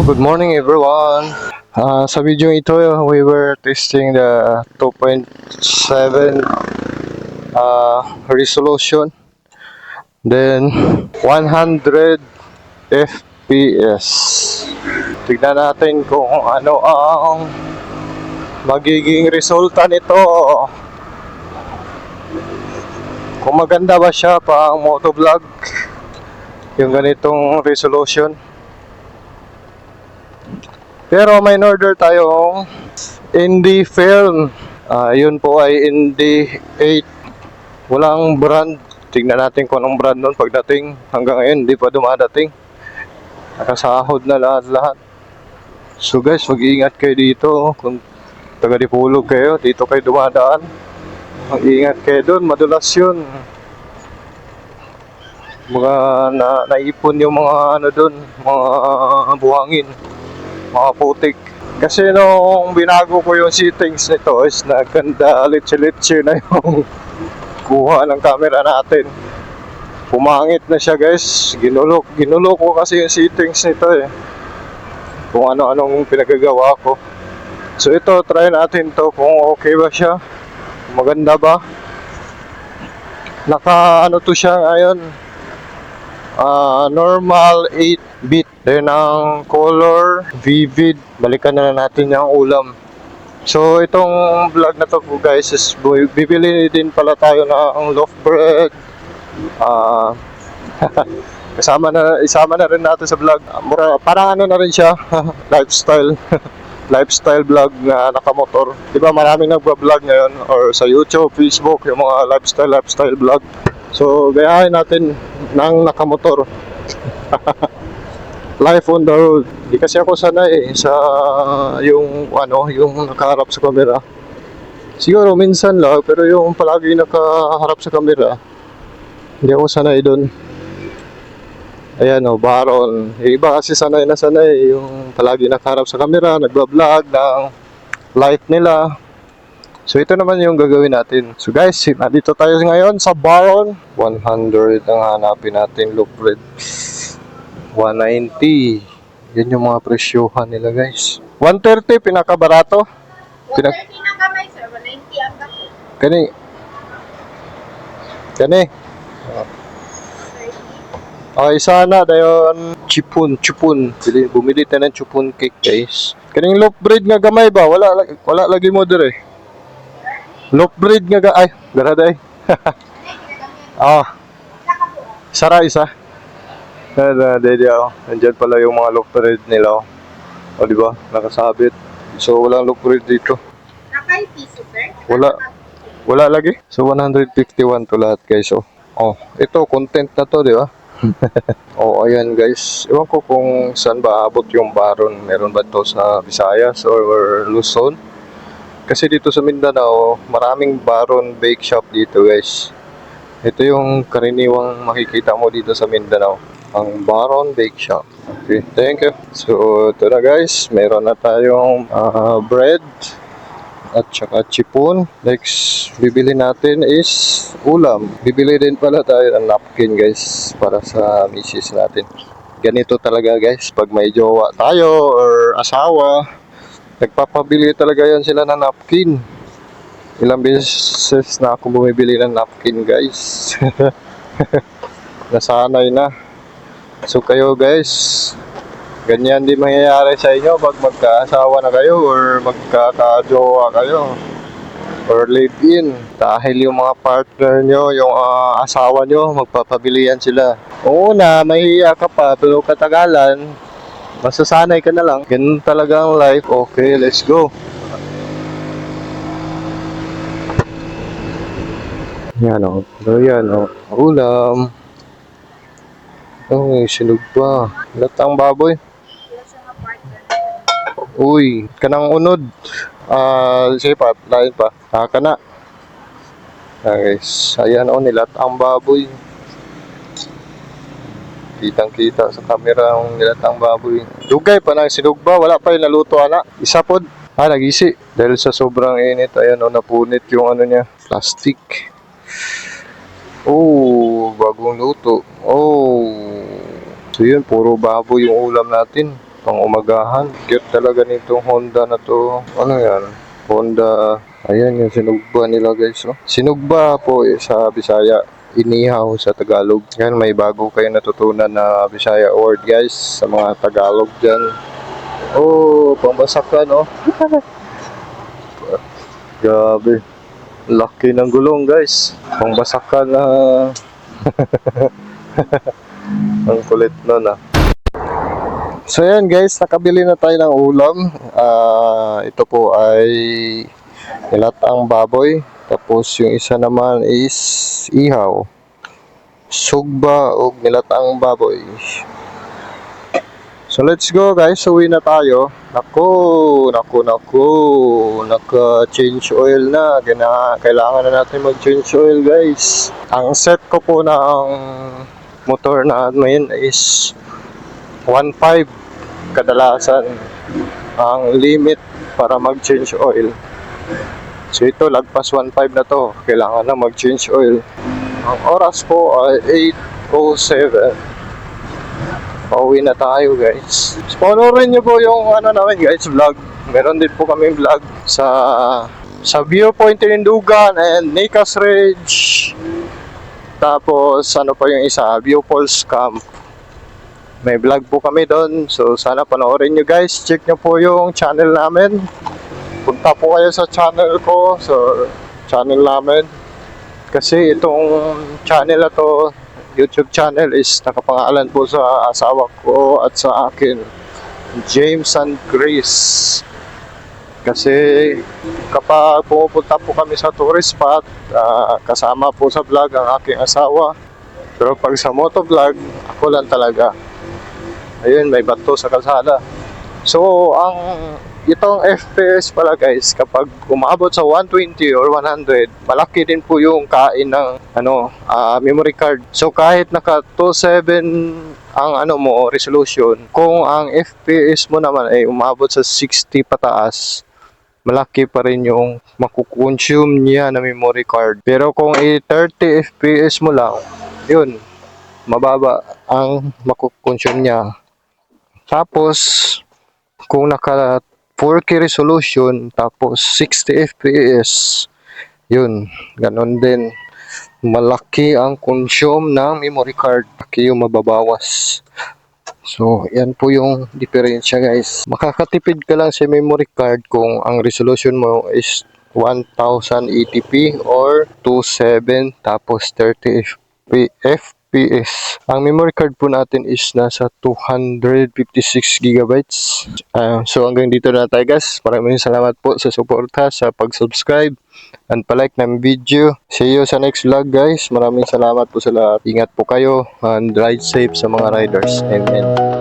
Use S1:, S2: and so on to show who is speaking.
S1: Good morning everyone. Sa video ito, we were testing the 2.7 resolution. Then 100 FPS. Tignan natin kung ano ang magiging resulta nito. Kung maganda ba siya pang motovlog yung ganitong resolution. Pero may order tayong indie film. Yun po ay indie 8. Walang brand. Tingnan natin kung anong brand nun pagdating. Hanggang ngayon hindi pa dumadating. Nakasahod na lahat. So guys, mag-iingat kayo dito. Kung taga Dipolog kayo, dito kayo dumadaan. Mag-iingat kayo dun, madulas yun. Mga naipon yung mga ano dun, mga buhangin, mga putik. Kasi nung binago ko yung settings nito is naganda litsi-litsi na yung kuha ng camera natin. Pumangit na siya guys. Ginulo ko kasi yung settings nito eh. Kung ano-anong pinagagawa ko. So ito, try natin to kung okay ba siya. Maganda ba? Naka ano to siya ngayon. Normal 8-bit. Then ang color, vivid. Balikan na natin yung ulam. So itong vlog na to guys is bibili din pala tayo ng loaf bread. Isama na rin natin sa vlog. Parang ano na rin siya, lifestyle. Lifestyle vlog na nakamotor. Diba maraming nagba-vlog ngayon or sa YouTube, Facebook, yung mga lifestyle vlog. So gayahin natin ng nakamotor. Life on the road. Di kasi ako sanay sa yung nakaharap sa camera. Siguro minsan lang, pero yung palagi nakaharap sa camera, hindi ako sanay doon. Ayan Baron. Yung iba kasi sanay yung palagi nakaharap sa camera, nagba-vlog ng life nila. So ito naman yung gagawin natin. So guys, nandito tayo ngayon sa Baron. 100 ang hanapin natin, loaf bread. 190. Yan yung mga presyohan nila guys. 130 pinakabarato.
S2: 130 na gamay sir, 190 ang dako.
S1: Kani. Okay, sana dayon chipon. Bumili tayo ng chipon cake guys. Kaning loaf bread nga gamay ba? Wala lagi mo dire. Loaf bread nga ay, garaday. Sara isa. Nandiyan pala yung mga loaf bread nila. O diba? Nakasabit. So walang loaf bread dito.
S2: Nakay piso sir?
S1: Wala lagi. So 151 to lahat guys. Oh, ito content na to, di ba? Ayan guys. Ewan ko kung saan ba abot yung Baron. Meron ba to sa Visayas or Luzon? Kasi dito sa Mindanao, maraming Baron bake shop dito guys. Ito yung karaniwang makikita mo dito sa Mindanao. Ang Baron Bake Shop. Okay, thank you. So, ito na guys. Meron na tayong bread at saka chipon. Next, bibili natin is ulam. Bibili din pala tayo ng napkin guys para sa misis natin. Ganito talaga guys. Pag may jowa tayo or asawa, nagpapabili talaga yan sila ng napkin. Ilang beses na ako bumibili ng napkin guys. Nasanay na. So kayo guys, ganyan din mangyayari sa inyo pag magkaasawa na kayo or magkakajowa kayo or live-in. Dahil yung mga partner nyo, yung asawa nyo, magpapabilihan sila. Oo na, mahihiya ka pa, pero katagalan, masasanay ka na lang. Ganun talaga ang life. Okay, let's go. Yan ulam. Sinog pa. Latang baboy. Uy, kanang unod. Sige pa, lain pa. Kana. Guys, ayan nilatang baboy. Kitang-kita sa camera ang nilatang baboy. Dugay pa ng sinugba, wala pa yung naluto ana. Isa pod. Nagisi. Dahil sa sobrang init, ayan napunit yung niya, plastic. Bagong luto. So yun, puro baboy yung ulam natin. pang umagahan. Cute talaga nitong Honda na to. Ano yan? Honda, ayan yung sinugba nila guys. Oh. Sinugba po sa Bisaya, inihaw sa Tagalog. Yan, may bago kayo natutunan na Bisaya word guys sa mga Tagalog dyan. Oh, pambasakan oh. Grabe. Laki ng gulong guys. Pangbasakan na. Ang kulit nun ah. So yan guys, nakabili na tayo ng ulam. Ito po ay nilatang baboy. Tapos yung isa naman is ihaw. Sugba o nilatang baboy. So let's go guys, uwi na tayo. Naku. Naka-change oil na. Kailangan na natin mag-change oil guys. Ang set ko po ng motor na ngayon is 1.5 kadalasan ang limit para mag-change oil. So ito, lagpas 1.5 na to. Kailangan na mag-change oil. Ang oras po ay 8:07. Pauwi na tayo guys. Panoorin nyo po yung namin guys, vlog. Meron din po kami vlog sa Viewpoint Tindugan and Nicas Ridge. Tapos pa yung isa, Viewpulse Camp. May vlog po kami doon. So sana panoorin nyo guys. Check nyo po yung channel namin. Punta po kayo sa channel ko, sa channel namin. Kasi itong channel na to, YouTube channel is nakapangalan po sa asawa ko at sa akin, James and Grace. Kasi kapag pumupunta po kami sa tourist spot, kasama po sa vlog ang aking asawa. Pero pag sa motovlog, ako lang talaga. Ayun, may bato sa kalsada. So, itong FPS pala guys, kapag umabot sa 120 or 100, malaki din po yung kain ng memory card. So kahit naka 27 ang resolution, kung ang FPS mo naman ay umabot sa 60 pataas, malaki pa rin yung makukonsume niya na memory card. Pero kung 30 FPS mo lang, yun, mababa ang makukonsume niya. Tapos kung naka 4K resolution tapos 60 FPS, yun, ganun din, malaki ang consume ng memory card, malaki yung mababawas. So yan po yung diferensya guys. Makakatipid ka lang sa memory card kung ang resolution mo is 1080p or 27 tapos 30 FPS. Ang memory card po natin is nasa 256 gigabytes. So hanggang dito na tayo guys. Maraming salamat po sa suporta, sa pag-subscribe and palike ng video. See you sa next vlog guys. Maraming salamat po sa lahat. Ingat po kayo and ride safe sa mga riders. Amen.